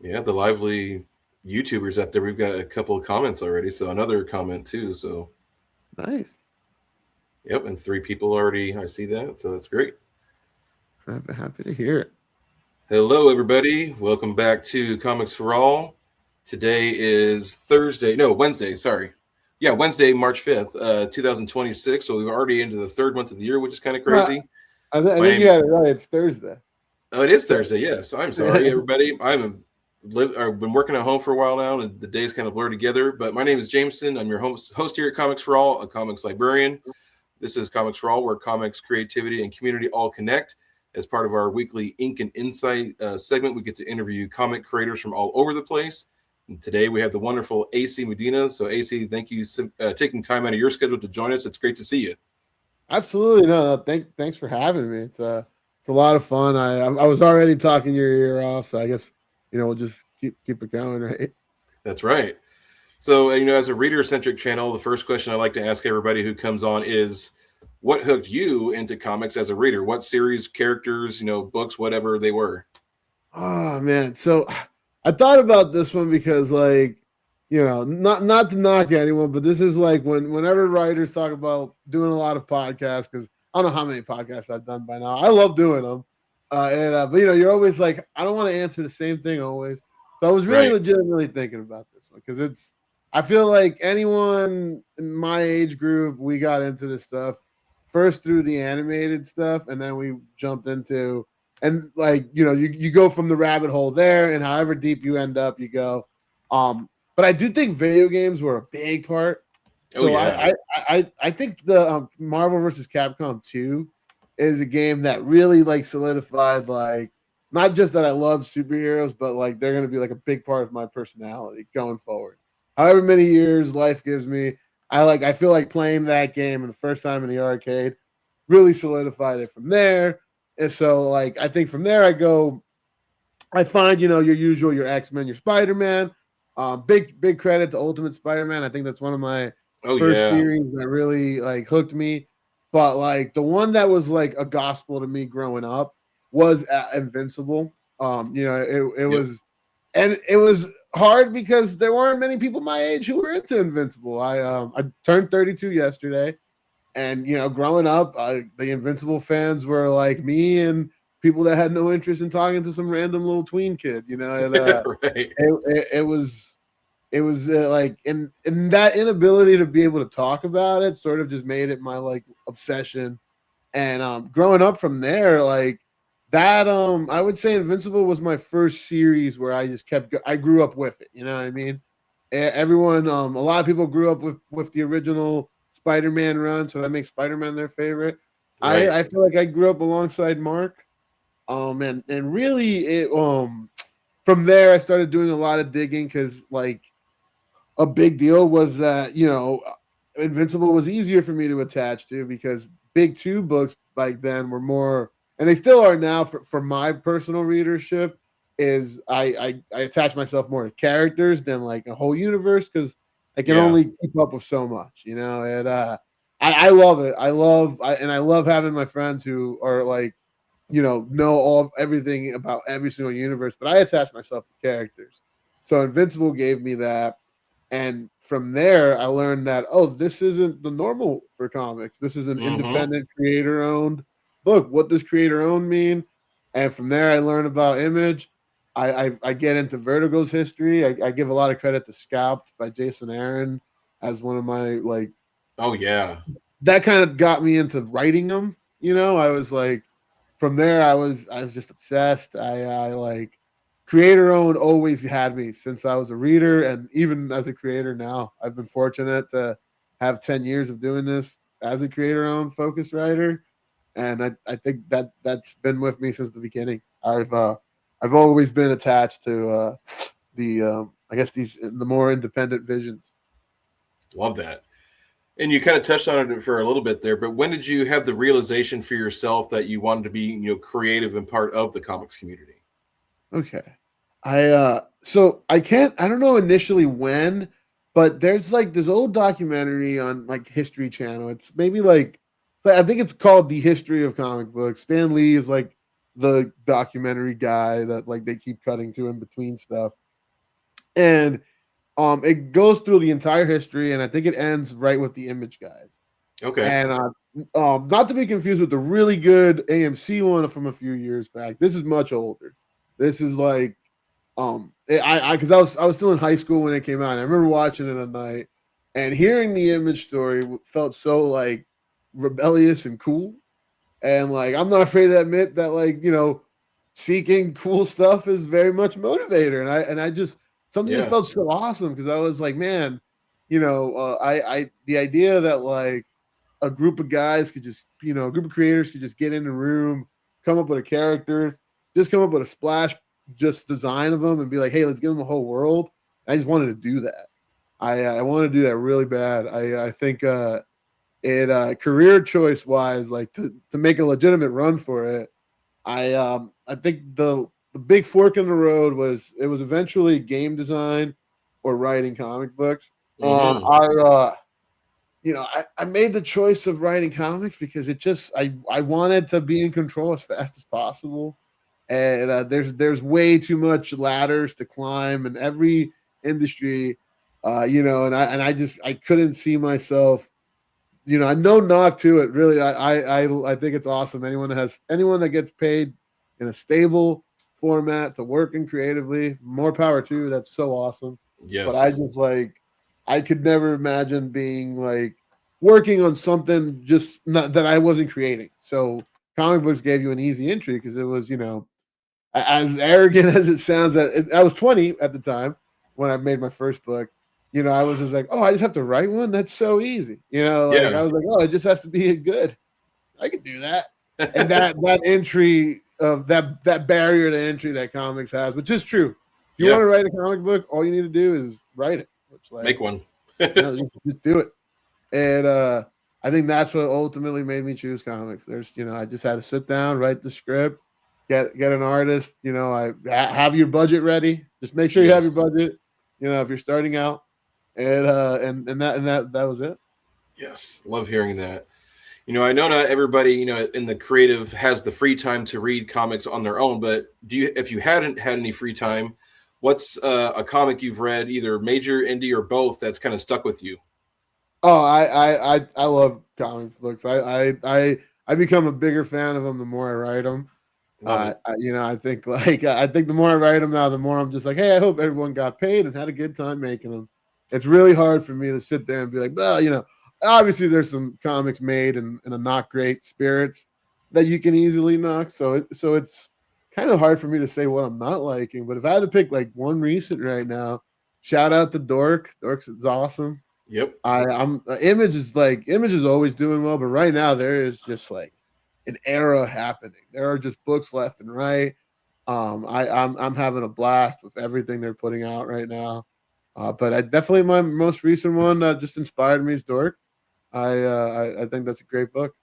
Yeah, the lively YouTubers out there. We've got a couple of comments already, so another comment too. So, Nice. yep, and three people already. I see that, so that's great. Happy to hear it. Hello, everybody. Welcome back to Comics for All. Today is Thursday. No, Wednesday. Sorry. Yeah, Wednesday, March 5th, 2026. So we're already into the third month of the year, which is kind of Uh, crazy. I My think you name. had it right. It's Thursday. Oh, it is So, Thursday. Yes, I'm sorry, everybody. I've been working at home for a while now, and the days kind of blur together. But my name is Jameson. I'm your host here at Comics for All, a comics librarian. This is Comics for All, where comics, creativity, and community all connect. As part of our weekly Ink and Insight segment, we get to interview comic creators from all over the place. And today we have the wonderful AC Medina. So, AC, thank you taking time out of your schedule to join us. It's great to see you. absolutely no. Thanks for having me. It's a lot of fun. I was already talking your ear off, so I guess we'll just keep it going, right? That's right. So, as a reader centric channel, the first question I like to ask everybody who comes on is what hooked you into comics as a reader? What series, characters, books, whatever they were? Oh man, so I thought about this one because not to knock anyone, but this is like whenever writers talk about doing a lot of podcasts, because I don't know how many podcasts I've done by now. I love doing them, but you're always like, I don't want to answer the same thing always. So I was really Right. legitimately thinking about this one because I feel like anyone in my age group, we got into this stuff first through the animated stuff, and then we jumped into and you go from the rabbit hole there, and however deep you end up, you go. But I do think video games were a big part. Oh, So yeah. I think the Marvel versus Capcom 2 is a game that really like solidified like not just that I love superheroes, but like they're gonna be like a big part of my personality going forward. However many years life gives me, I feel like playing that game and the first time in the arcade really solidified it from there. And so like I think from there I find your usual your X-Men, your Spider-Man. Big credit to Ultimate Spider-Man. I think that's one of my Oh, first yeah. series that really like hooked me. But like the one that was like a gospel to me growing up was Invincible. It Yep. was, and it was hard because there weren't many people my age who were into Invincible. I turned 32 yesterday, and growing up, the Invincible fans were like me and people that had no interest in talking to some random little tween kid. And Right. it was like and that inability to be able to talk about it sort of just made it my like obsession. And growing up from there, like that, I would say Invincible was my first series where I just I grew up with it. You know what I mean? Everyone, a lot of people grew up with the original Spider-Man run, so that makes Spider-Man their favorite. I Right. I feel like I grew up alongside Mark, and really it from there I started doing a lot of digging because like a big deal was that Invincible was easier for me to attach to because big two books back then were more, and they still are now for my personal readership. Is I attach myself more to characters than like a whole universe because I can Yeah. only keep up with so much, and I love it. I love having my friends who are like know all everything about every single universe, but I attach myself to characters. So Invincible gave me that, and from there I learned that this isn't the normal for comics. This is an Mm-hmm. independent creator owned book. What does creator owned mean? And from there I learned about Image. I get into Vertigo's history. I give a lot of credit to Scalped by Jason Aaron as one of my like Oh, yeah. that kind of got me into writing them. I was like, from there, I was just obsessed. I like creator owned always had me since I was a reader, and even as a creator now, I've been fortunate to have 10 years of doing this as a creator owned focus writer, and I think that's been with me since the beginning. I've always been attached to the I guess the more independent visions. Love that. And you kind of touched on it for a little bit there, but when did you have the realization for yourself that you wanted to be, creative and part of the comics community? Okay. So I don't know initially when, but there's like this old documentary on like History Channel. It's maybe like it's I think it's called The History of Comic Books. Stan Lee is like the documentary guy that like they keep cutting to in between stuff. And it goes through the entire history, and I think it ends right with the Image guys. Okay. And not to be confused with the really good AMC one from a few years back. This is much older. This is like because I was still in high school when it came out. And I remember watching it at night and hearing the Image story felt so like rebellious and cool. And like I'm not afraid to admit that like seeking cool stuff is very much a motivator. And I just something just felt so awesome because I was like, man, I the idea that like a group of guys could just a group of creators could just get in the room, come up with a character, just come up with a splash just design of them and be like, hey, let's give them a whole world. I just wanted to do that. I want to do that really bad. I think it career choice wise, like to make a legitimate run for it, I think the big fork in the road was eventually game design or writing comic books. Mm-hmm. I made the choice of writing comics because it just I wanted to be in control as fast as possible. And there's way too much ladders to climb in every industry, and I couldn't see myself, no knock to it really. I think it's awesome. Anyone that gets paid in a stable format to working creatively, more power to you. That's so awesome. Yes. But I just I could never imagine being like working on something just not that I wasn't creating. So comic books gave you an easy entry because it was, as arrogant as it sounds, I was 20 at the time when I made my first book. I was just like, oh, I just have to write one. That's so easy. I was like, oh, it just has to be good. I can do that. And that entry of that barrier to entry that comics has, which is true. If you want to write a comic book, all you need to do is write it. Make one. Just do it. And I think that's what ultimately made me choose comics. There's, I just had to sit down, write the script, get an artist. I have your budget ready. Just make sure you have your budget. If you're starting out, and that was it. Yes, love hearing that. I know not everybody, in the creative has the free time to read comics on their own, but if you hadn't had any free time, what's a comic you've read, either major, indie, or both, that's kind of stuck with you? Oh, I love comic books. I become a bigger fan of them the more I write them. I think the more I write them now, the more I'm just like, hey, I hope everyone got paid and had a good time making them. It's really hard for me to sit there and be like, well, obviously there's some comics made in a not great spirits that you can easily knock. So it's kind of hard for me to say what I'm not liking. But if I had to pick like one recent right now, shout out to Dork. Dork's is awesome. Yep. I'm Image is always doing well, but right now there is just like an era happening. There are just books left and right. I'm having a blast with everything they're putting out right now. But I definitely my most recent one that just inspired me is Dork. I think that's a great book.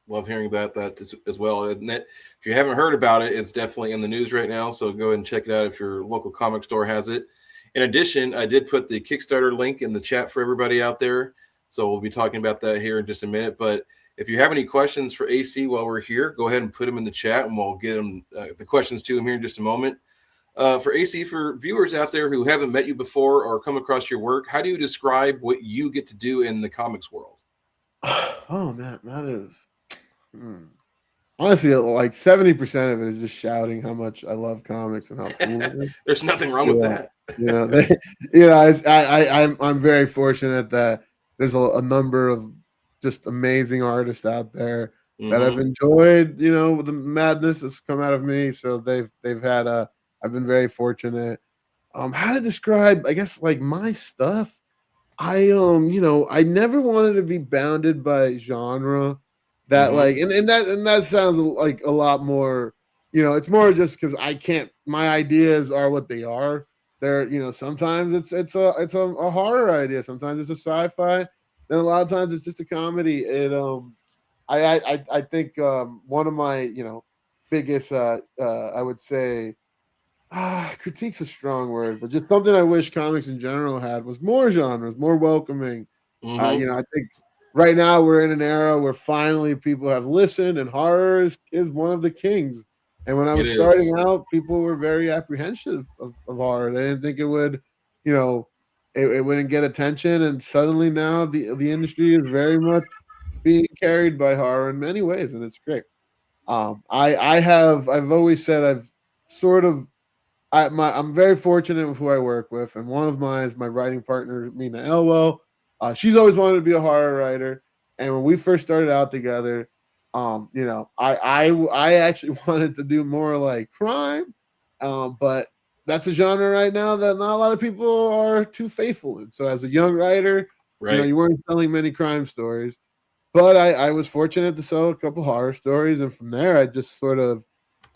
Love hearing about that as well. And if you haven't heard about it, it's definitely in the news right now. So go ahead and check it out if your local comic store has it. In addition, I did put the Kickstarter link in the chat for everybody out there. So we'll be talking about that here in just a minute. But if you have any questions for AC while we're here, go ahead and put them in the chat and we'll get them the questions to him here in just a moment. For AC, for viewers out there who haven't met you before or come across your work, how do you describe what you get to do in the comics world? Oh, man, that is... Honestly, like 70% of it is just shouting how much I love comics and how cool it is. There's nothing wrong with that. I'm very fortunate that there's a number of just amazing artists out there that I've enjoyed. The madness that's come out of me. So they've had I've been very fortunate. How to describe? I guess like my stuff. I never wanted to be bounded by genre. That like and that sounds like a lot more, it's more just because I can't, my ideas are what they are. They're, sometimes it's a horror idea, sometimes it's a sci-fi, then a lot of times it's just a comedy. And I think one of my biggest I would say critique's a strong word, but just something I wish comics in general had was more genres, more welcoming. I think right now we're in an era where finally people have listened, and horror is one of the kings. And when I It was starting is. out, people were very apprehensive of horror. They didn't think it would, you know, it wouldn't get attention. And suddenly now the industry is very much being carried by horror in many ways, and it's great. I've always said I've sort of I'm very fortunate with who I work with, and one of mine is my writing partner, Mina Elwell. She's always wanted to be a horror writer, and when we first started out together, I actually wanted to do more like crime, but that's a genre right now that not a lot of people are too faithful in. So as a young writer, Right. you weren't selling many crime stories, but I was fortunate to sell a couple horror stories, and from there I just sort of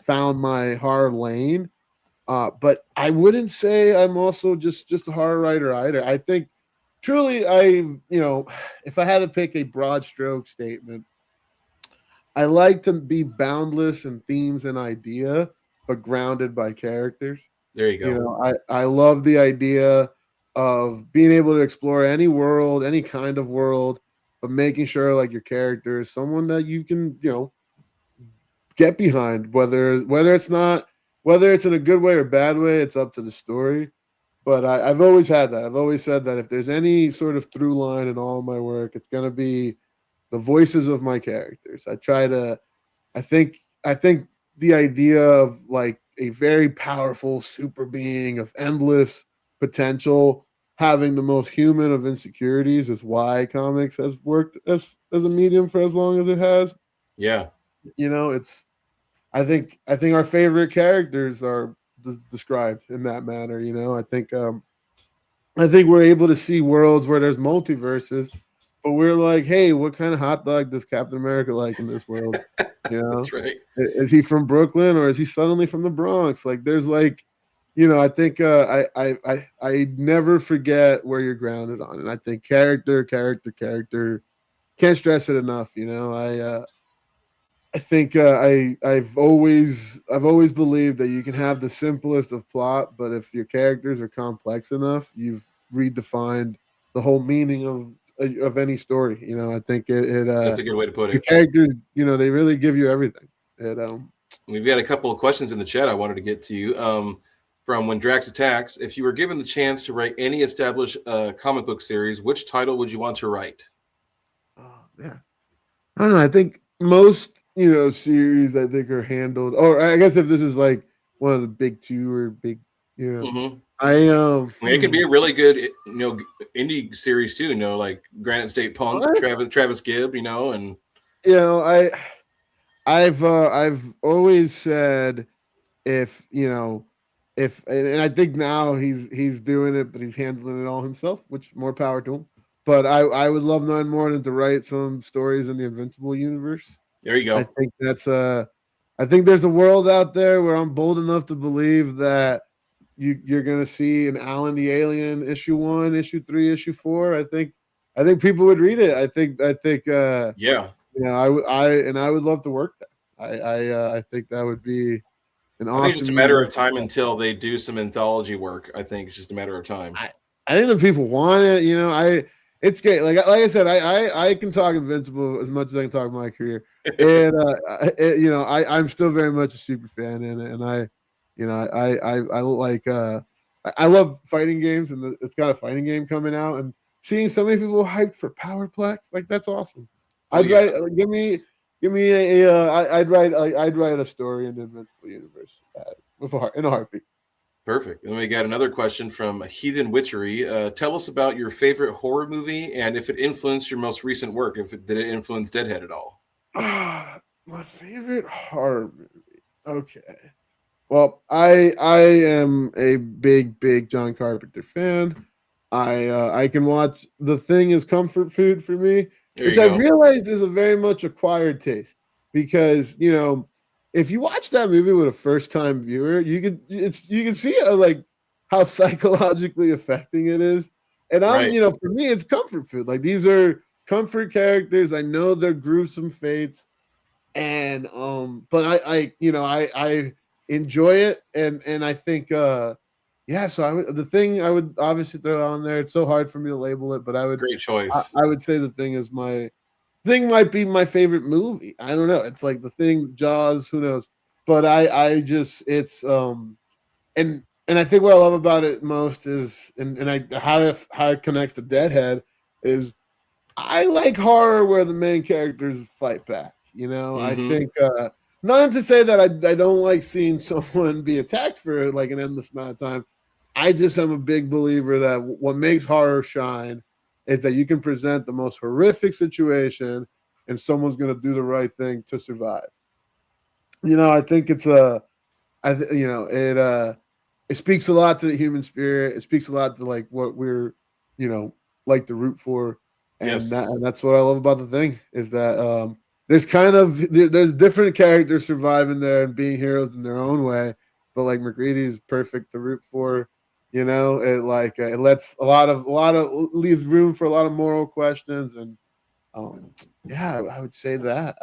found my horror lane. But I wouldn't say I'm also just a horror writer either. I think truly if I had to pick a broad stroke statement, I like to be boundless in themes and idea, but grounded by characters. There you go. I love the idea of being able to explore any world, any kind of world, but making sure like your character is someone that you can, get behind, whether it's in a good way or bad way, it's up to the story. But I've always had that. I've always said that if there's any sort of through line in all of my work, it's gonna be the voices of my characters. I think the idea of like a very powerful super being of endless potential having the most human of insecurities is why comics has worked as a medium for as long as it has. Yeah. It's I think our favorite characters are described in that manner. I think we're able to see worlds where there's multiverses, but we're like, hey, what kind of hot dog does Captain America like in this world? That's right. Is he from Brooklyn or is he suddenly from the Bronx? Like, there's like, I think I never forget where you're grounded on, and I think character, can't stress it enough. I think I've always believed that you can have the simplest of plot, but if your characters are complex enough, you've redefined the whole meaning of any story. I think That's a good way to put the it. characters, they really give you everything. We've got a couple of questions in the chat I wanted to get to you. From When Drax Attacks, if you were given the chance to write any established comic book series, which title would you want to write? Oh yeah, I don't know. I think most series I think are handled. Or I guess if this is like one of the big two or big, Mm-hmm. I It can be a really good, indie series too. Like Granite State Punk, what? Travis Gibb, and I've always said if and I think now he's doing it, but he's handling it all himself, which more power to him. But I would love nothing more than to write some stories in the Invincible universe. there you I go. think I think there's a world out there where I'm bold enough to believe that you're gonna see an Alan the Alien issue 1, issue 3, issue 4. I think people would read it. I think Yeah. I would love to work there. I think that would be an I think it's awesome just a matter of universe. time until they do some anthology work. I think it's just a matter of time. I think the people want it. It's great. Like I said, I can talk Invincible as much as I can talk my career, and I'm still very much a super fan in it, and I like I love fighting games, and it's got a fighting game coming out, and seeing so many people hyped for Powerplex, like that's awesome. Oh, yeah. Give me I'd write a story in the Invincible universe in a heartbeat. Perfect. And we got another question from Heathen Witchery. Tell us about your favorite horror movie and if it influenced your most recent work. Did it influence Deadhead at all? My favorite horror movie. Okay. Well, I am a big John Carpenter fan. I can watch The Thing as comfort food for me, which I've realized is a very much acquired taste because if you watch that movie with a first time viewer, you can see like how psychologically affecting it is. And for me, it's comfort food. Like these are comfort characters. I know they're gruesome fates, and but I enjoy it, and I think Yeah, so the thing I would obviously throw on there. It's so hard for me to label it, but Great choice. I would say the thing is my thing might be my favorite movie. I don't know. It's like the thing, Jaws. Who knows? But I just it's and I think what I love about it most is and I how it connects to Deadhead is I like horror where the main characters fight back. You know, I Mm-hmm. think not to say that I don't like seeing someone be attacked for like an endless amount of time. I just am a big believer that what makes horror shine is that you can present the most horrific situation and someone's going to do the right thing to survive. You know, I think it's a you know, it speaks a lot to the human spirit. It speaks a lot to like what we're, you know, like to root for, Yes. and that's what I love about the thing is that there's kind of there's different characters surviving there and being heroes in their own way, but like McGreedy is perfect to root for. You know, it like it lets a lot of leaves room for a lot of moral questions and yeah, I would say that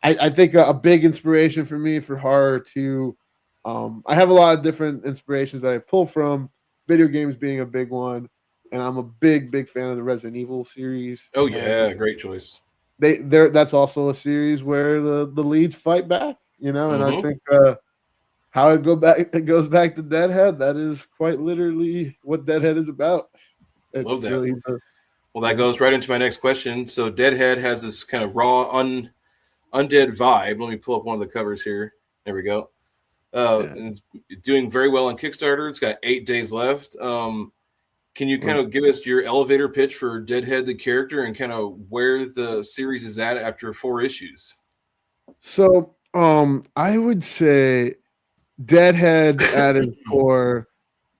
I think a big inspiration for me for horror too. I have a lot of different inspirations that I pull from, video games being a big one, and I'm a big fan of the Resident Evil series. Oh And yeah, great choice. they that's also a series where the leads fight back, you know. And I Mm-hmm. think how it goes back to Deadhead. That is quite literally what Deadhead is about. Love It's that. really Well, that yeah. goes right into my next question. So, Deadhead has this kind of raw, undead vibe. Let me pull up one of the covers here. There we go. Yeah. And it's doing very well on Kickstarter. It's got 8 days left. Can you kind of give us your elevator pitch for Deadhead, the character, and kind of where the series is at after 4 issues? So I would say Deadhead at its core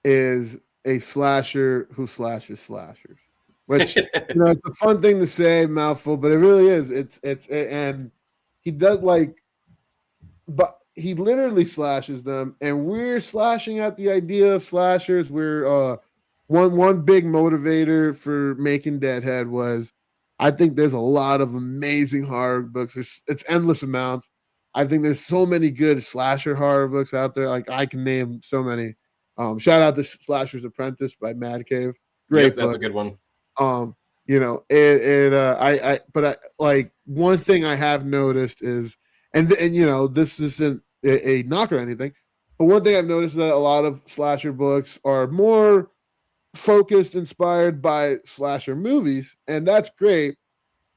is a slasher who slashes slashers, which you know it's a fun thing to say, mouthful, but it really is. And he does like, but he literally slashes them, and we're slashing at the idea of slashers. We're one big motivator for making Deadhead was I think there's a lot of amazing horror books. It's endless amounts. I think there's so many good slasher horror books out there. Like I can name so many. Shout out to Slasher's Apprentice by Mad Cave. Yep, Great that's a book. good one. Um, you know, but I like one thing I have noticed is, and you know, this isn't a knock or anything, but one thing I've noticed is that a lot of slasher books are more focused, inspired by slasher movies, and that's great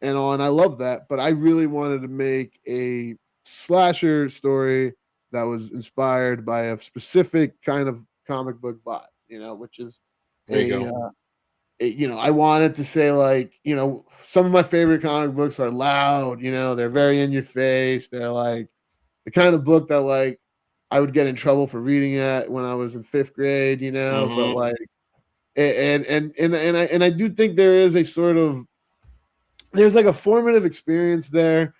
and all, and I love that. But I really wanted to make a slasher story that was inspired by a specific kind of comic book vibe, you know, which is There you a go. you know, I wanted to say like, you know, some of my favorite comic books are loud, you know, they're very in your face. They're like the kind of book that like I would get in trouble for reading it when I was in fifth grade, you know, but Mm-hmm. like and I do think there is a sort of there's like a formative experience there.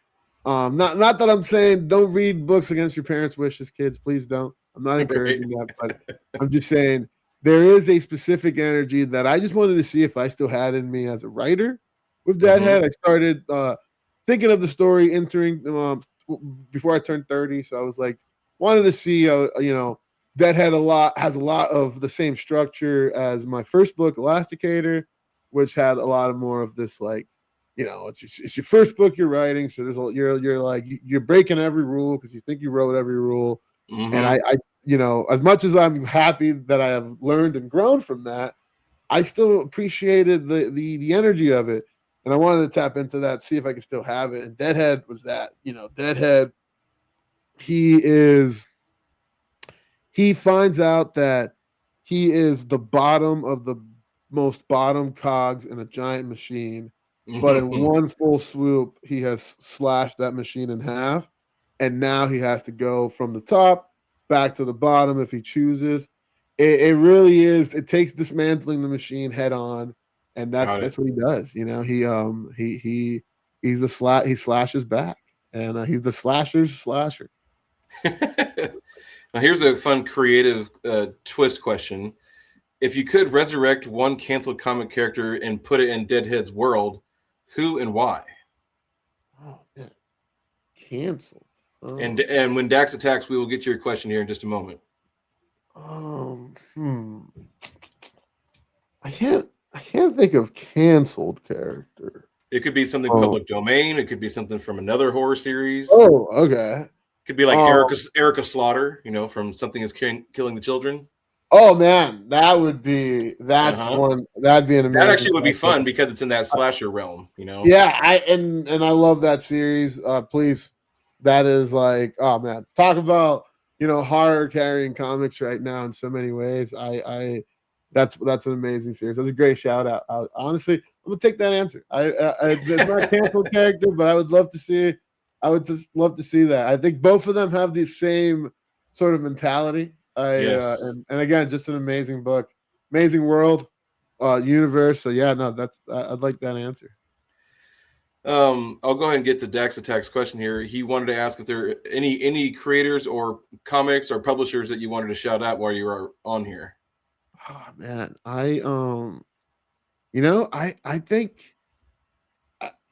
Not that I'm saying don't read books against your parents' wishes, kids. Please don't. I'm not Right. encouraging that, but I'm just saying there is a specific energy that I just wanted to see if I still had in me as a writer. With Mm-hmm. Deadhead, I started thinking of the story entering before I turned 30. So I was like, wanted to see, you know, Deadhead has a lot of the same structure as my first book, Elasticator, which had a lot of more of this like you know, it's your first book you're writing, so you're like you're breaking every rule because you think you wrote every rule, and Mm-hmm. you know as much as I'm happy that I have learned and grown from that, I still appreciated the energy of it, and I wanted to tap into that, see if I could still have it. And Deadhead was that, you know, Deadhead. He is he finds out that he is the bottom of the most bottom cogs in a giant machine, but in Mm-hmm. one full swoop, he has slashed that machine in half. And now he has to go from the top back to the bottom if he chooses. It really is. It takes dismantling the machine head on, and Got it. that's what he does. You know, he's the he slashes back, and he's the slasher's slasher. Now, here's a fun, creative twist question. If you could resurrect one canceled comic character and put it in Deadhead's world, who and why? Oh man, canceled. And when Dax attacks, we will get to your question here in just a moment. I can't think of canceled character. It could be something Oh, public domain. It could be something from another horror series. oh, okay. It could be like Um, Erica Slaughter, from Something Is Killing the Children. oh man, that's Uh-huh. one that'd be an That amazing actually would be fun concept. because it's in that slasher realm. Yeah, and I love that series. Please, that is like, oh man, talk about horror carrying comics right now in so many ways. That's an amazing series. That's a great shout out. Honestly, I'm gonna take that answer. It's not canceled character, but I would love to see. I would just love to see that. I think both of them have the same sort of mentality. Yes. And again, just an amazing book, amazing world, universe. So yeah, no, I'd like that answer. I'll go ahead and get to Dax Attack's question here. He wanted to ask if there are any creators or comics or publishers that you wanted to shout out while you were on here. Oh man, I think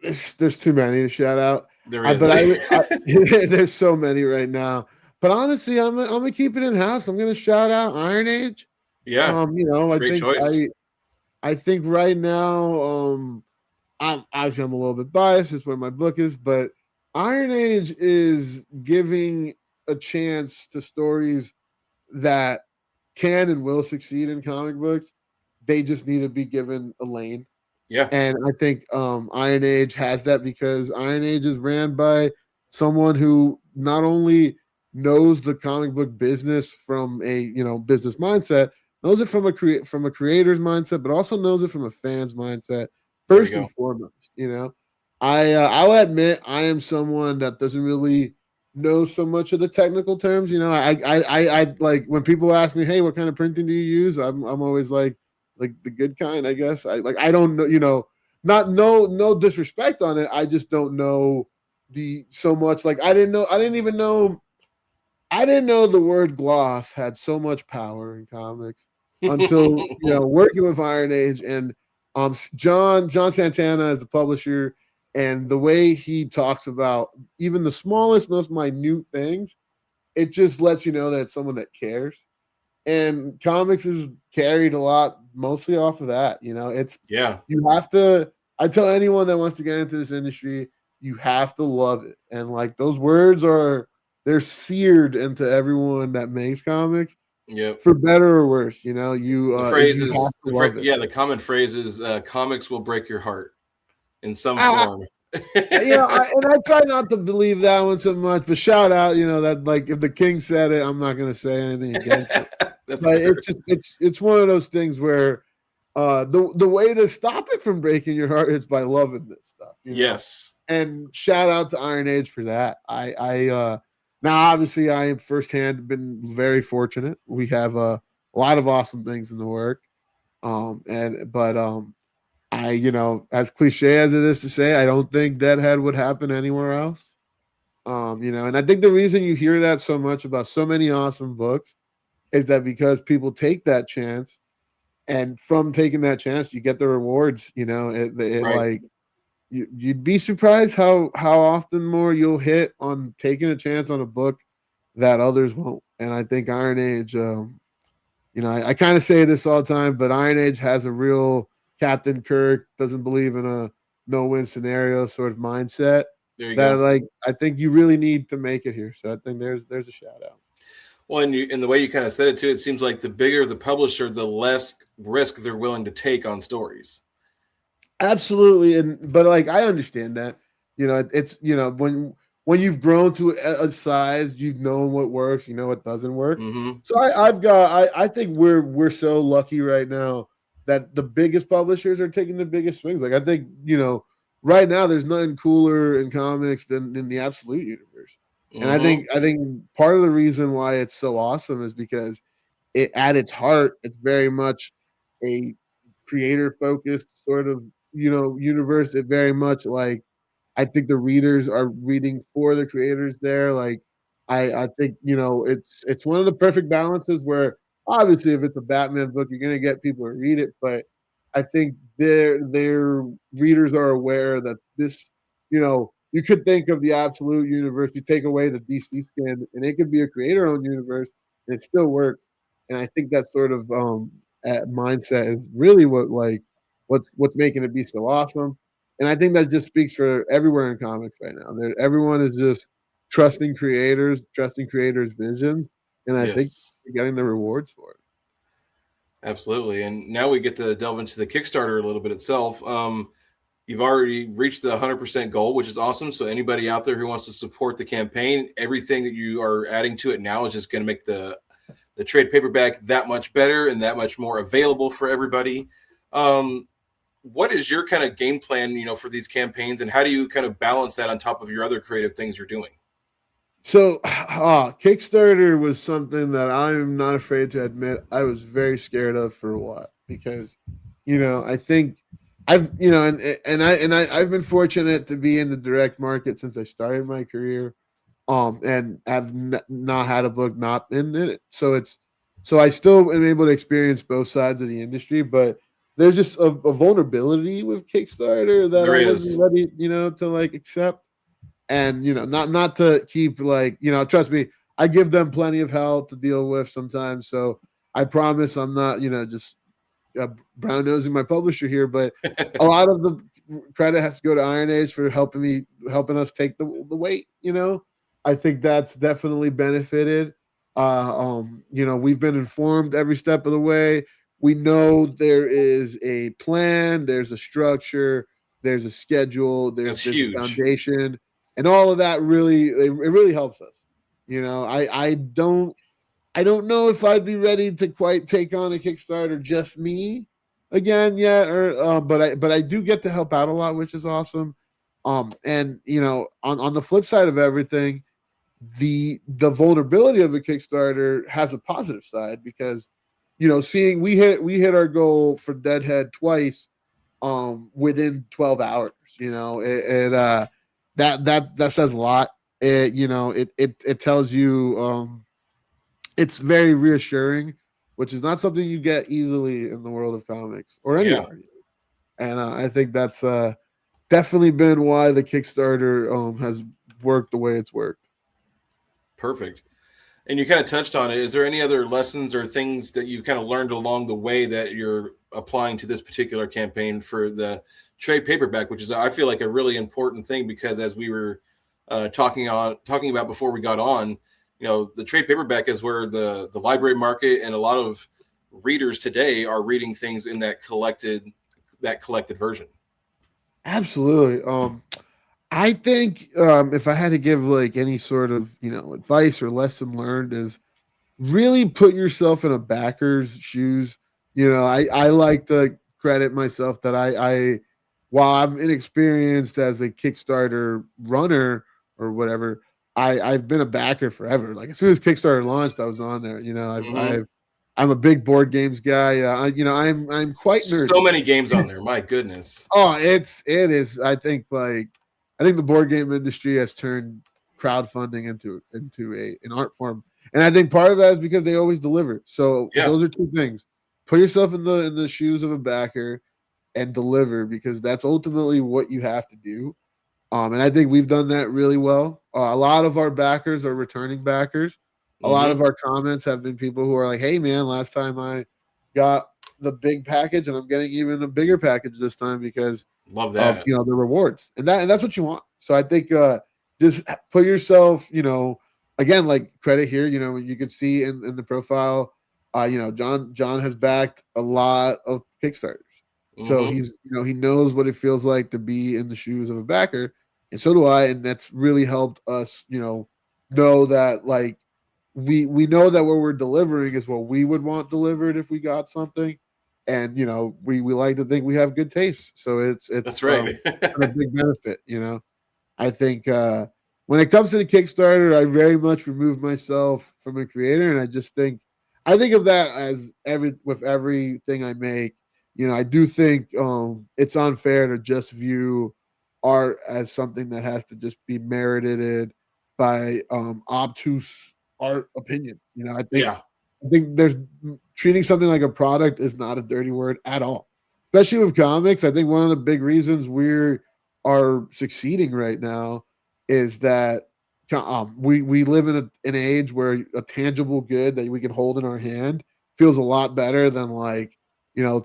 there's too many to shout out. There is. There's so many right now. But honestly, I'm gonna keep it in house. I'm gonna shout out Iron Age. Yeah. Great choice. I think right now, I'm obviously I'm a little bit biased. It's where my book is, but Iron Age is giving a chance to stories that can and will succeed in comic books. They just need to be given a lane. Yeah. And I think Iron Age has that because Iron Age is ran by someone who not only knows the comic book business from a business mindset, knows it from a creator's mindset, but also knows it from a fan's mindset. First and foremost, I will admit I am someone that doesn't really know so much of the technical terms. I like when people ask me, "Hey, what kind of printing do you use?" I'm always like the good kind, I guess. I don't know, not no disrespect on it. I just don't know so much. Like I didn't know the word gloss had so much power in comics until working with Iron Age and John Santana is the publisher, and the way he talks about even the smallest, most minute things, it just lets you know that it's someone that cares. And comics is carried a lot mostly off of that. It's you have to. I tell anyone that wants to get into this industry, you have to love it, and like those words they're seared into everyone that makes comics. Yeah, for better or worse, the phrase is the common phrase is comics will break your heart in some form. I try not to believe that one so much, but shout out, that like if the king said it, I'm not going to say anything against it. That's but it's one of those things where the way to stop it from breaking your heart is by loving this stuff. Yes, and shout out to Iron Age for that. I now obviously I am firsthand been very fortunate. We have a lot of awesome things in the work, I, as cliche as it is to say, I don't think Deadhead would happen anywhere else. And I think the reason you hear that so much about so many awesome books is that because people take that chance, and from taking that chance, you get the rewards. Like you'd be surprised how often more you'll hit on taking a chance on a book that others won't. And I think Iron Age, I kind of say this all the time, but Iron Age has a real Captain Kirk doesn't believe in a no-win scenario sort of mindset like I think you really need to make it here. So I think there's a shout out. Well, and the way you kind of said it too, it seems like the bigger the publisher, the less risk they're willing to take on stories. Absolutely, but like I understand that. It's when you've grown to a size, you've known what works, what doesn't work. Mm-hmm. So I think we're so lucky right now that the biggest publishers are taking the biggest swings. Like I think, right now there's nothing cooler in comics than the Absolute universe. Mm-hmm. And I think part of the reason why it's so awesome is because it at its heart, it's very much a creator focused sort of, universe. It very much like I think the readers are reading for the creators there. Like I think, it's one of the perfect balances where obviously if it's a Batman book, you're gonna get people to read it, but I think their readers are aware that this, you could think of the Absolute universe, you take away the DC skin, and it could be a creator-owned universe, and it still works. And I think that sort of mindset is really what's making it be so awesome. And I think that just speaks for everywhere in comics right now. Everyone is just trusting creators' visions, and I think Yes. you're getting the rewards for it. Absolutely. And now we get to delve into the Kickstarter a little bit itself. You've already reached the 100% goal, which is awesome. So anybody out there who wants to support the campaign, everything that you are adding to it now is just going to make the trade paperback that much better and that much more available for everybody. What is your kind of game plan, for these campaigns, and how do you kind of balance that on top of your other creative things you're doing? So, Kickstarter was something that I'm not afraid to admit I was very scared of for a while because, I think I've been fortunate to be in the direct market since I started my career, and have not had a book not in it. So I still am able to experience both sides of the industry, but there's just a vulnerability with Kickstarter that There I is. wasn't ready, to like accept. And not to keep like, trust me, I give them plenty of hell to deal with sometimes. So I promise I'm not, just brown nosing my publisher here, but a lot of the credit has to go to Iron Age for helping us take the weight. I think that's definitely benefited. We've been informed every step of the way. We know there is a plan, there's a structure, there's a schedule, That's there's a huge. foundation, and all of that it really helps us. I don't know if I'd be ready to quite take on a Kickstarter just me again yet, or but I do get to help out a lot, which is awesome. And on the flip side of everything, the vulnerability of a Kickstarter has a positive side because seeing we hit our goal for Deadhead twice within 12 hours. That says a lot. It tells you it's very reassuring, which is not something you get easily in the world of comics or Yeah. anywhere. And I think that's definitely been why the Kickstarter has worked the way it's worked. Perfect. And you kind of touched on it. Is there any other lessons or things that you've kind of learned along the way that you're applying to this particular campaign for the trade paperback, which is, I feel like, a really important thing because as we were talking about before we got on, the trade paperback is where the library market and a lot of readers today are reading things in that collected version. Absolutely. I think if I had to give like any sort of advice or lesson learned is really put yourself in a backer's shoes. I like to credit myself that I while I'm inexperienced as a Kickstarter runner or whatever, I've been a backer forever. Like as soon as Kickstarter launched, I was on there. Mm-hmm. I'm a big board games guy. I'm quite So nerdy. many games on there. My goodness. Oh, it is. I think the board game industry has turned crowdfunding into an art form, and I think part of that is because they always deliver. So Yeah. those are two things: put yourself in the shoes of a backer and deliver, because that's ultimately what you have to do. And I think we've done that really well. A lot of our backers are returning backers. A lot Mm-hmm. of our comments have been people who are like, "Hey, man, last time I got the big package, and I'm getting even a bigger package this time because Love of that. the rewards," and that's what you want. So I think just put yourself, again, like credit here. You can see in the profile, John has backed a lot of Kickstarters, so Mm-hmm. he knows what it feels like to be in the shoes of a backer, and so do I, and that's really helped us, know that like we know that what we're delivering is what we would want delivered if we got something, and we like to think we have good taste, so That's right. been a big benefit. I think when it comes to the Kickstarter, I very much remove myself from a creator, and I think of that as with everything I make. I do think it's unfair to just view art as something that has to just be merited by obtuse art opinion. I think Yeah. I think there's treating something like a product is not a dirty word at all, especially with comics. I think one of the big reasons we are succeeding right now is that we live in an age where a tangible good that we can hold in our hand feels a lot better than like,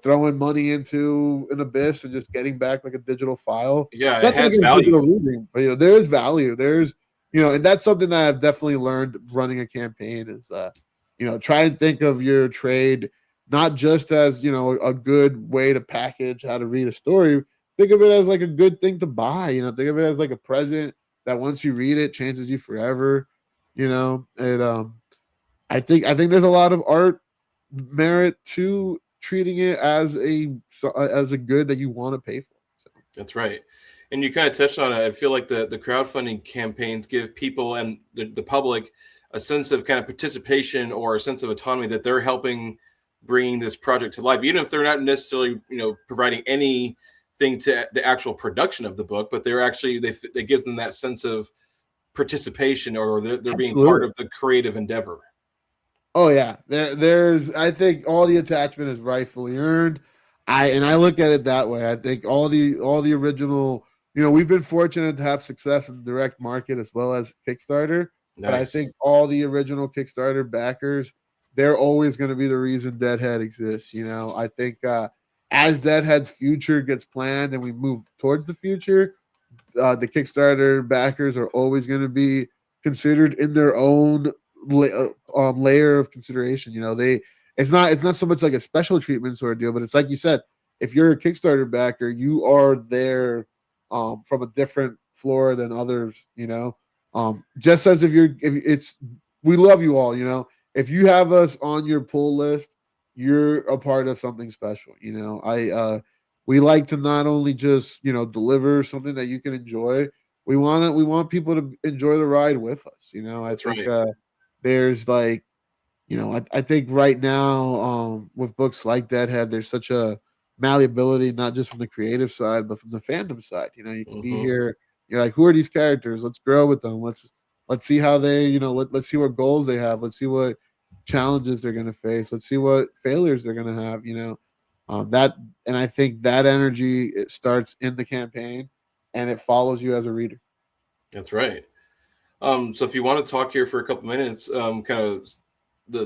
throwing money into an abyss and just getting back like a digital file. Yeah, it Nothing has against digital value. reading, but there is value. There's, and that's something that I've definitely learned running a campaign is, try and think of your trade not just as, a good way to package how to read a story. Think of it as like a good thing to buy. Think of it as like a present that once you read it changes you forever. And I think there's a lot of art merit to treating it as a good that you want to pay for. So. That's right. And you kind of touched on it. I feel like the crowdfunding campaigns give people and the public a sense of kind of participation or a sense of autonomy that they're helping bringing this project to life, even if they're not necessarily, providing anything to the actual production of the book, but they're actually, they gives them that sense of participation, or they're being part Absolutely. of the creative endeavor. Oh yeah, there's. I think all the attachment is rightfully earned. I look at it that way. I think all the original. We've been fortunate to have success in the direct market as well as Kickstarter. But I Nice. think all the original Kickstarter backers, they're always going to be the reason Deadhead exists. I think as Deadhead's future gets planned and we move towards the future, the Kickstarter backers are always going to be considered in their own layer of consideration. It's not so much like a special treatment sort of deal, but it's like you said, if you're a Kickstarter backer, you are there from a different floor than others. Just as if it's we love you all. If you have us on your pull list, you're a part of something special. We like to not only just deliver something that you can enjoy. We want people to enjoy the ride with us. I That's think right. there's like I think right now with books like Deadhead, there's such a malleability, not just from the creative side but from the fandom side. You can be Hmm. here. You're like, who are these characters? Let's grow with them. Let's see how they let's see what goals they have. Let's see what challenges they're going to face. Let's see what failures they're going to have. That and I think that energy, it starts in the campaign and it follows you as a reader. That's right. So if you want to talk here for a couple minutes, kind of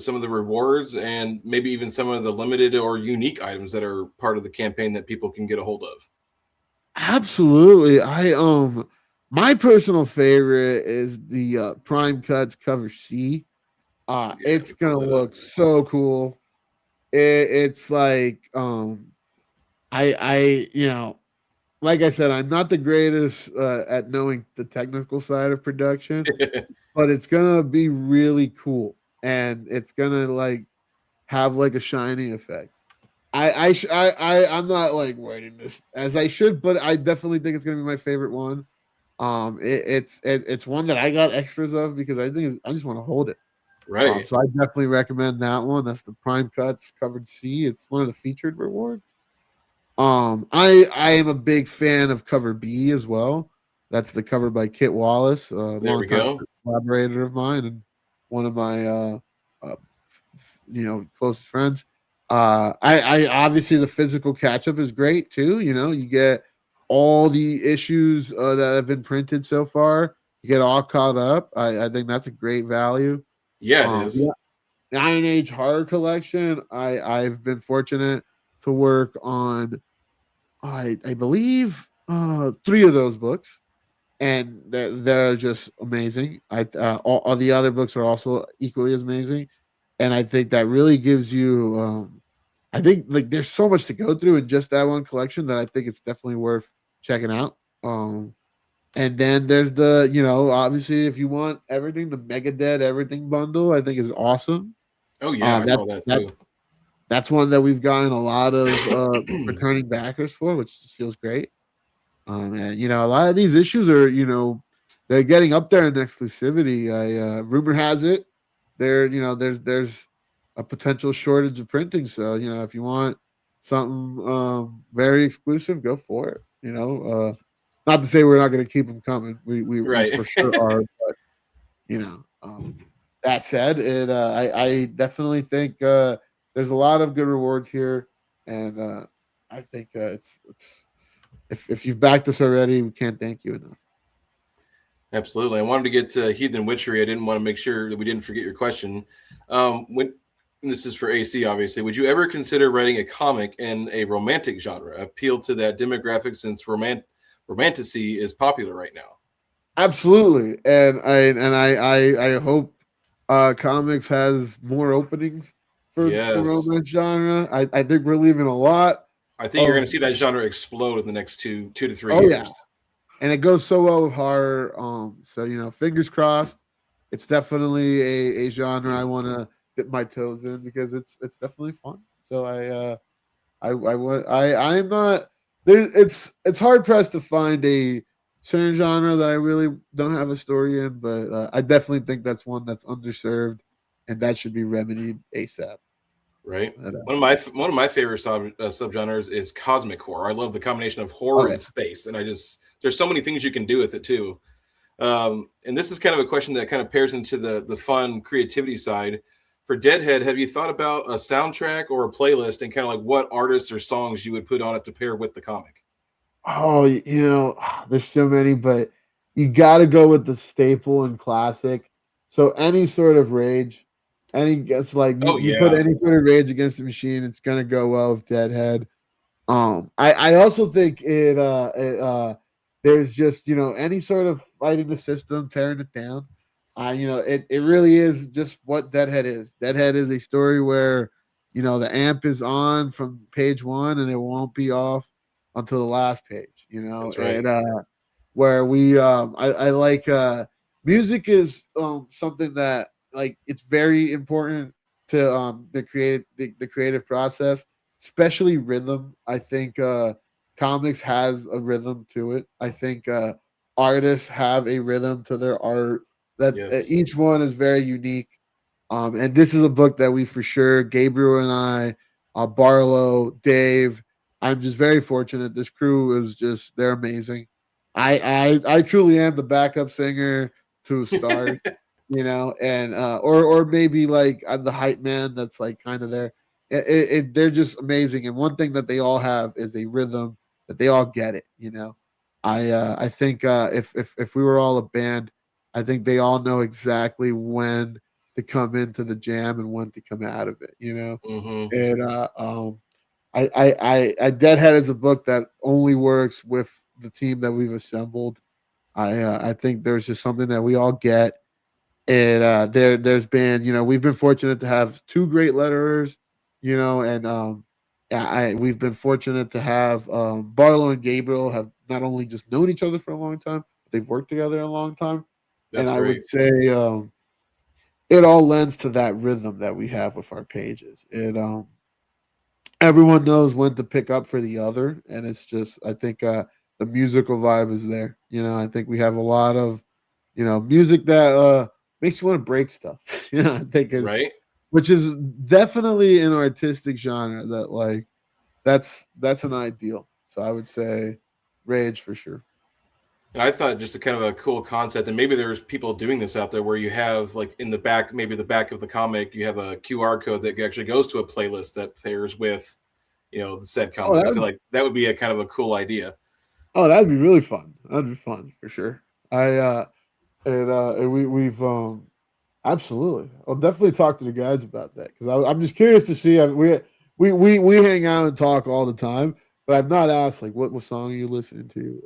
some of the rewards and maybe even some of the limited or unique items that are part of the campaign that people can get a hold of. Absolutely. My personal favorite is the Prime Cuts cover C. Yeah, It's we pull gonna that up. look so cool. It's like I like I said, I'm not the greatest at knowing the technical side of production, but it's gonna be really cool, and it's gonna like have like a shiny effect. I'm not like writing this as I should, but I definitely think it's gonna be my favorite one. It's one that I got extras of because I just want to hold it. Right. So I definitely recommend that one. That's the Prime Cuts covered C. It's one of the featured rewards. I am a big fan of cover B as well. That's the cover by Kit Wallace, a There we longtime go. collaborator of mine and one of my closest friends. I obviously the physical catch up is great too. You get all the issues that have been printed so far. You get all caught up. I think that's a great value. Yeah, it is. Yeah, Iron Age Horror Collection. I've been fortunate to work on I believe three of those books, and they're just amazing. All the other books are also equally as amazing, and I think that really gives you. I think like there's so much to go through in just that one collection that I think it's definitely worth checking out. And then there's the obviously if you want everything, the Mega Dead Everything bundle I think is awesome. Oh yeah, I That saw that that too. that's one that we've gotten a lot of returning backers for, which just feels great. And a lot of these issues are, they're getting up there in exclusivity. I rumor has it there's a potential shortage of printing. So if you want something very exclusive, go for it. Not to say we're not going to keep them coming. We Right. for sure are. But that said, I definitely think there's a lot of good rewards here, and I think it's if you've backed us already, we can't thank you enough. Absolutely. I wanted to get to Heathen Witchery. I didn't want to make sure that we didn't forget your question. When this is for AC, obviously. Would you ever consider writing a comic in a romantic genre, appeal to that demographic since romanticy is popular right now? Absolutely, and I hope comics has more openings for the Yes. romance genre. I think we're leaving a lot I think you're going of to see that genre explode in the next two to 3 years. yeah, and it goes so well with horror. So fingers crossed. It's definitely a genre I want to dip my toes in because it's definitely fun. So I'm not there. It's hard pressed to find a certain genre that I really don't have a story in, but I definitely think that's one that's underserved, and that should be remedied ASAP. Right. But, One of my favorite subgenres is cosmic horror. I love the combination of horror oh yeah, and space, and there's so many things you can do with it too. And this is kind of a question that kind of pairs into the fun creativity side. For Deadhead, have you thought about a soundtrack or a playlist and kind of like what artists or songs you would put on it to pair with the comic? oh there's so many, but you got to go with the staple and classic. So any sort of rage, any it's like Oh you put yeah, any sort of Rage Against the Machine, it's gonna go well with Deadhead. I also think there's just any sort of fighting the system, tearing it down. It really is just what Deadhead is. Deadhead is a story where the amp is on from page one and it won't be off until the last page. that's right. And where we I like music is something that like it's very important to the creative process, especially rhythm. I think comics has a rhythm to it. I think artists have a rhythm to their art that Yes. each one is very unique. And this is a book that we for sure, Gabriel and I, Barlow, Dave. I'm just very fortunate. This crew is they're amazing. I truly am the backup singer to stars, and or maybe like I'm the hype man that's like kind of there. They're just amazing, and one thing that they all have is a rhythm that they all get it. I think if we were all a band, I think they all know exactly when to come into the jam and when to come out of it. Hmm. And I Deadhead is a book that only works with the team that we've assembled. I think there's just something that we all get. And there's been we've been fortunate to have two great letterers, and yeah, we've been fortunate to have Barlow and Gabriel have not only just known each other for a long time, but they've worked together a long time. And That's I great. would say it all lends to that rhythm that we have with our pages. Everyone knows when to pick up for the other, and it's just I think the musical vibe is there. I think we have a lot of music that makes you want to break stuff. I think is Right. which is definitely an artistic genre that like that's an ideal. So I would say rage for sure. And I thought just a kind of a cool concept, and maybe there's people doing this out there where you have like in the back, maybe the back of the comic, you have a QR code that actually goes to a playlist that pairs with, the said Oh, comic. I feel like that would be a kind of a cool idea. that'd be really fun. That'd be fun for sure. And we've absolutely. I'll definitely talk to the guys about that because I'm just curious to see. We hang out and talk all the time, but I've not asked like what song are you listening to.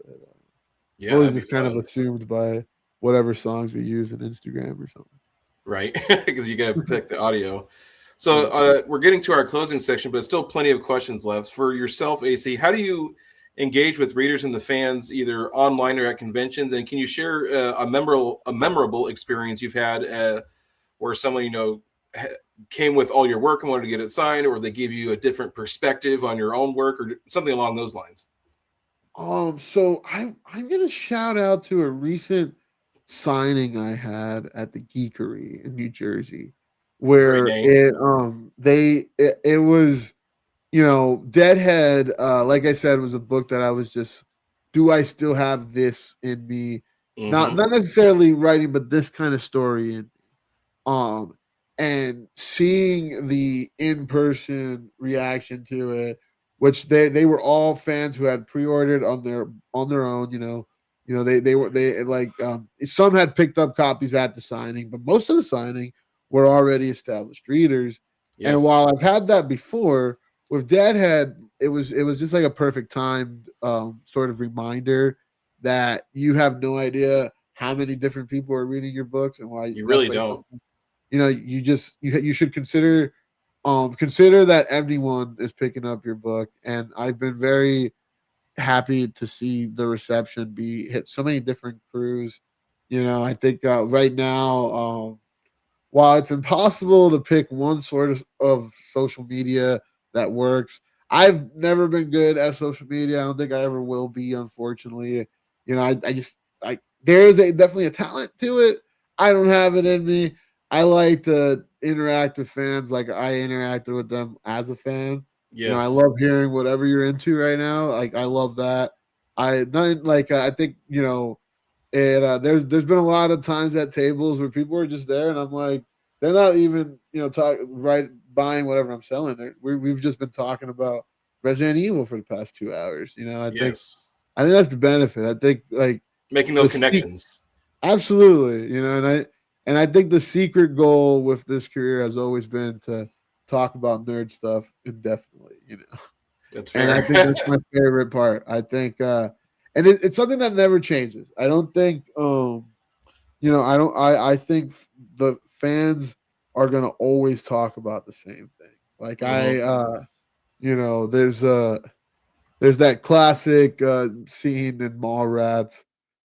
Yeah, Always that'd be just kind of fun. assumed by whatever songs we use on Instagram or something. Right? Because you got to pick the audio. So Yeah. we're getting to our closing section, but still plenty of questions left for yourself, AC. How do you engage with readers and the fans, either online or at conventions? And can you share a memorable experience you've had where someone came with all your work and wanted to get it signed, or they give you a different perspective on your own work, or something along those lines? So I'm gonna shout out to a recent signing I had at the Geekery in New Jersey, Great where name. it was Deadhead. Like I said, was a book that I was just, do I still have this in me? Not Hmm. not necessarily writing, but this kind of story in um and seeing the in-person reaction to it, which they were all fans who had pre-ordered on their own. They like some had picked up copies at the signing, but most of the signing were already established readers. And Yes. while I've had that before, with Deadhead, it was just like a perfect time sort of reminder that you have no idea how many different people are reading your books and why You that's really like don't. something, you should consider that everyone is picking up your book. And I've been very happy to see the reception be hit so many different crews. I think right now, while it's impossible to pick one sort of social media that works, I've never been good at social media. I don't think I ever will be, unfortunately. I just like there is definitely a talent to it. I don't have it in me. I like to interact with fans like I interacted with them as a fan. I Yes. love hearing whatever you're into right now. Like I love that. I think and there's been a lot of times at tables where people are just there, and I'm like, they're not even buying whatever I'm selling. We've just been talking about Resident Evil for the past 2 hours. Yes. I think that's the benefit. I think like Making the those connections. absolutely, and I think the secret goal with this career has always been to talk about nerd stuff indefinitely. That's And I fair. think that's my favorite part. I think, and it's something that never changes. I don't think, I don't. I think the fans are gonna always talk about the same thing. Like Hmm. there's that classic scene in Mallrats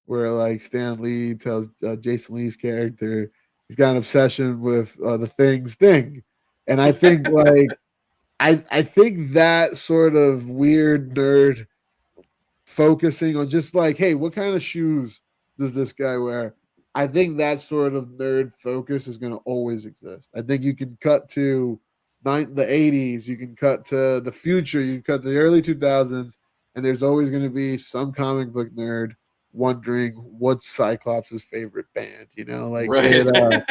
where like Stan Lee tells Jason Lee's character he's got an obsession with the thing, and I think like I think that sort of weird nerd focusing on just like, hey, what kind of shoes does this guy wear? I think that sort of nerd focus is going to always exist. I think you can cut to the 80s, you can cut to the future, you can cut to the early 2000s, and there's always going to be some comic book nerd wondering what's Cyclops' favorite band. Like Right. it.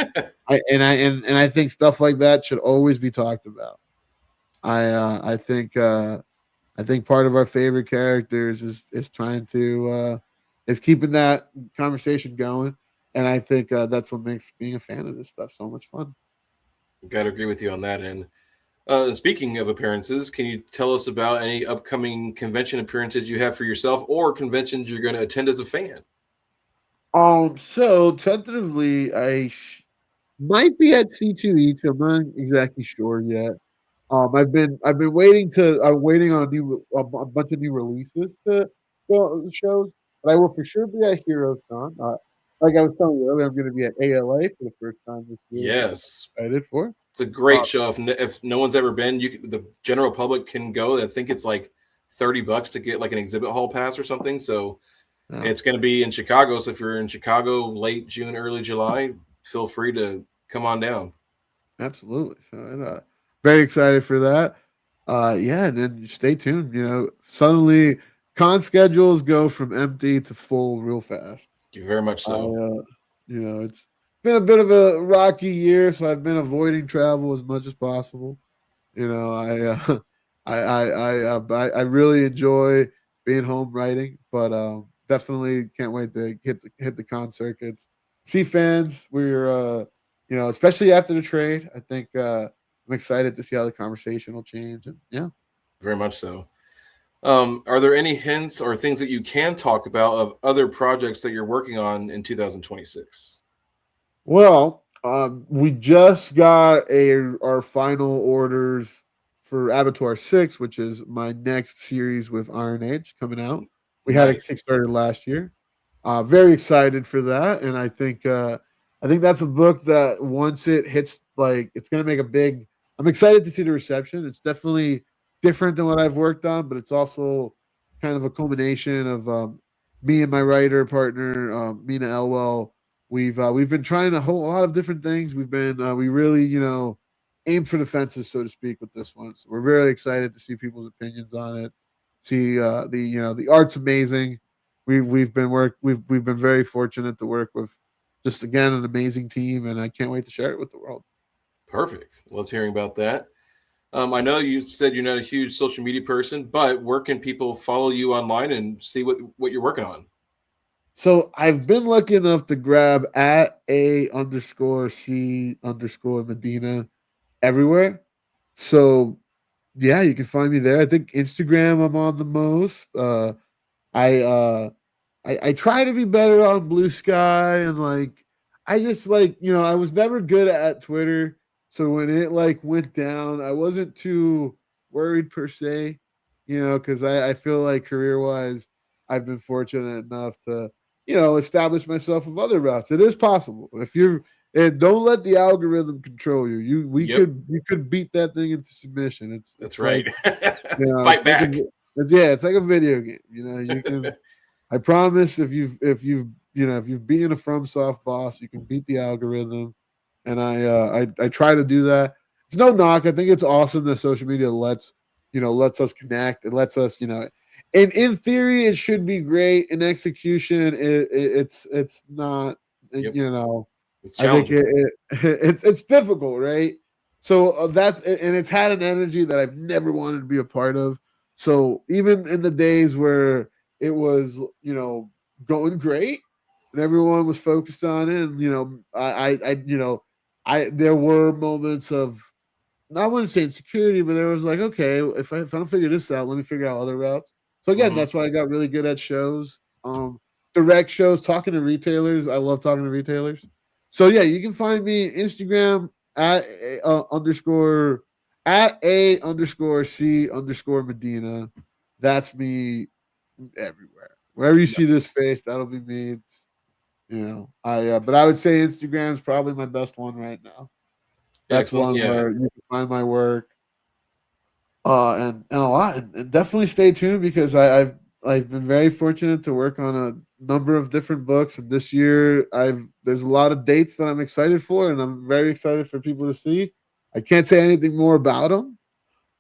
I think stuff like that should always be talked about. I think part of our favorite characters is trying to is keeping that conversation going, and I think that's what makes being a fan of this stuff so much fun. Got to agree with you on that end. Speaking of appearances, can you tell us about any upcoming convention appearances you have for yourself or conventions you're going to attend as a fan? So tentatively, might be at C2E. I'm not exactly sure yet. I've been waiting to I'm waiting on a bunch of new releases to go to shows, but I will for sure be at Heroes Con. Like I was telling you earlier, I'm going to be at ALA for the first time this year, which I'm Yes. excited for. It's a Uh, great show. If no one's ever been, the general public can go. I think it's like $30 to get like an exhibit hall pass or something. So yeah, it's going to be in Chicago. So if you're in Chicago late June, early July, feel free to come on down. absolutely. So, very excited for that. Yeah, and then stay tuned. Suddenly con schedules go from empty to full real fast. Thank you very much so. It's been a bit of a rocky year, so I've been avoiding travel as much as possible. I I really enjoy being home writing, but definitely can't wait to hit the con circuits, see fans. We're especially after the trade. I think I'm excited to see how the conversation will change, and yeah. Very much so. Are there any hints or things that you can talk about of other projects that you're working on in 2026? Well, we just got our final orders for Abattoir 6, which is my next series with Iron Age coming out. We had a Nice. Kickstarter last year. Very excited for that, and I think that's a book that once it hits, like, it's going to make a big. I'm excited to see the reception. It's definitely different than what I've worked on, but it's also kind of a culmination of me and my writer partner, Mina Elwell. We've been trying a whole lot of different things. We really aimed for the fences, so to speak, with this one. So we're very excited to see people's opinions on it. See the art's amazing. We've been very fortunate to work with just again an amazing team, and I can't wait to share it with the world. Perfect. Let's hearing about that. I know you said you're not a huge social media person, but where can people follow you online and see what you're working on? So I've been lucky enough to grab at A_C_Medina everywhere. So yeah, you can find me there. I think Instagram I'm on the most. I I try to be better on Blue Sky and like I just like I was never good at Twitter, so when it like went down, I wasn't too worried per se, because I feel like career wise, I've been fortunate enough to establish myself with other routes. It is possible if you're and don't let the algorithm control you. Yep, You could beat that thing into submission. that's It's right. like Fight back. it's like a video game. You can I promise if you've been a FromSoft boss, you can beat the algorithm. And I try to do that. It's no knock. I think it's awesome that social media lets us connect. It lets us, and in theory it should be great. In execution, it's not. Yep, it's I think challenging. it's difficult, right? So that's and it's had an energy that I've never wanted to be a part of. So even in the days where it was going great and everyone was focused on it, and I there were moments of I wouldn't say insecurity, but there was like, okay, if I don't figure this out, let me figure out other routes. So again, Hmm. that's why I got really good at shows, direct shows, talking to retailers. I love talking to retailers. So yeah, you can find me Instagram at underscore at a_c_ Medina. That's me everywhere. Wherever you see this Nice. face, that'll be me. But I would say Instagram is probably my best one right now. That's Excellent. one Yeah. where you can find my work, and a lot, and definitely stay tuned because I've been very fortunate to work on a number of different books, and this year there's a lot of dates that I'm excited for, and I'm very excited for people to see. I can't say anything more about them,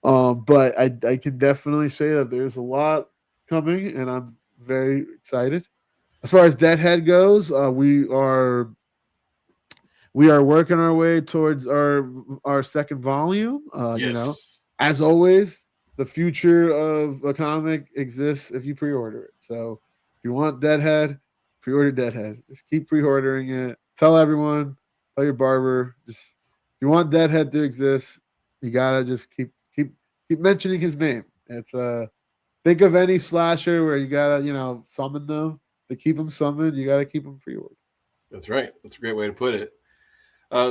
but I can definitely say that there's a lot coming, and I'm very excited. As far as Deadhead goes, we are working our way towards our second volume. Yes. As always, the future of a comic exists if you pre-order it. So if you want Deadhead, pre-order Deadhead. Just keep pre-ordering it. Tell everyone. Tell your barber. Just if you want Deadhead to exist, you gotta just keep mentioning his name. It's think of any slasher where you gotta summon them to keep them summoned. You gotta keep them pre-ordered. That's right. That's a great way to put it.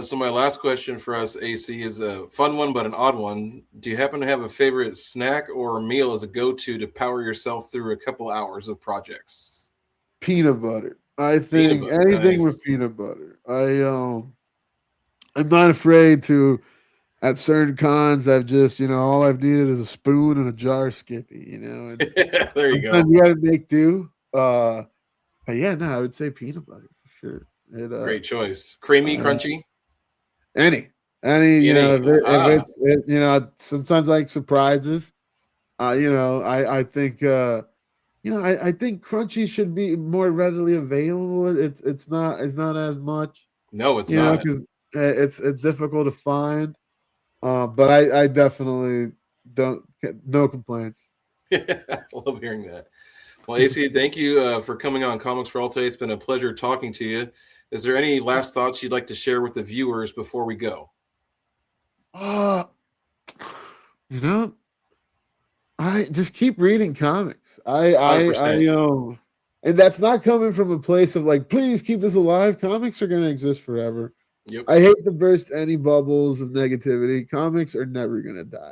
So my last question for us, AC, is a fun one but an odd one. Do you happen to have a favorite snack or meal as a go-to to power yourself through a couple hours of projects? Peanut butter. I Peanut think butter, anything with nice. peanut butter. I'm not afraid to at certain cons. I've just all I've needed is a spoon and a jar of Skippy. And There you sometimes go. you got to make do. But yeah, no, I would say peanut butter for sure. It Great choice. Creamy, uh crunchy. any any Any. if Ah, sometimes I like surprises. I think I think crunchy should be more readily available. It's not as much, no, it's not. because it's difficult to find. But I definitely don't no complaints. I love hearing that. Well, AC, thank you for coming on Comics for All today. It's been a pleasure talking to you. Is there any last thoughts you'd like to share with the viewers before we go? Uh, you know, I just keep reading comics. I 100%. and that's not coming from a place of like, please keep this alive. Comics are gonna exist forever. Yep. I hate to burst any bubbles of negativity. Comics are never gonna die.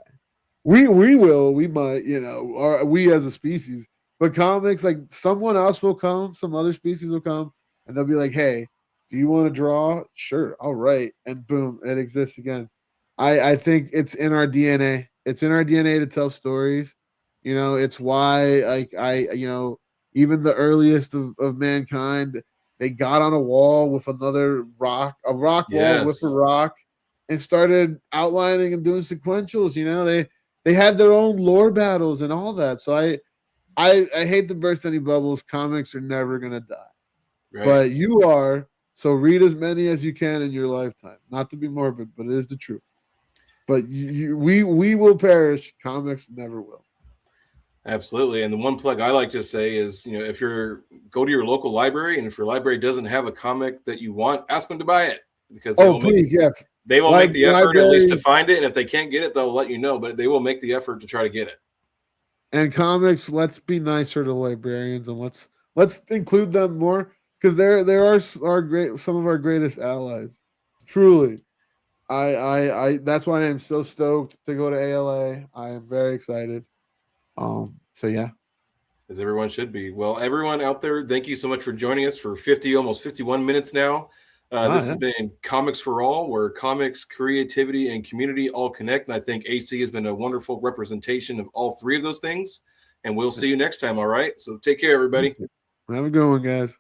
We might, or we as a species, but comics, like someone else will come, some other species will come, and they'll be like, hey, do you want to draw? Sure, all right. And boom, it exists again. I think it's in our DNA. It's in our DNA to tell stories. It's why like even the earliest of mankind, they got on a wall with a rock wall with a Yes. rock, and started outlining and doing sequentials. They had their own lore battles and all that. So I hate to burst any bubbles. Comics are never gonna die, Right. but you are. So read as many as you can in your lifetime. Not to be morbid, but it is the truth. But we will perish. Comics never will. Absolutely. And the one plug I like to say is, if you're go to your local library and if your library doesn't have a comic that you want, ask them to buy it because they Oh, will make please, yes. They will make the effort at least to library find it, and if they can't get it, they'll let you know. But they will make the effort to try to get it. and comics. Let's be nicer to librarians and let's include them more because there are our great some of our greatest allies. Truly, I that's why I am so stoked to go to ALA. I am very excited. So yeah. As everyone should be. Well, everyone out there, thank you so much for joining us for 50, almost 51 minutes now. This has been Comics for All, where comics, creativity, and community all connect. And I think AC has been a wonderful representation of all three of those things. And we'll see you next time. All right. So take care, everybody. Have a good one, guys.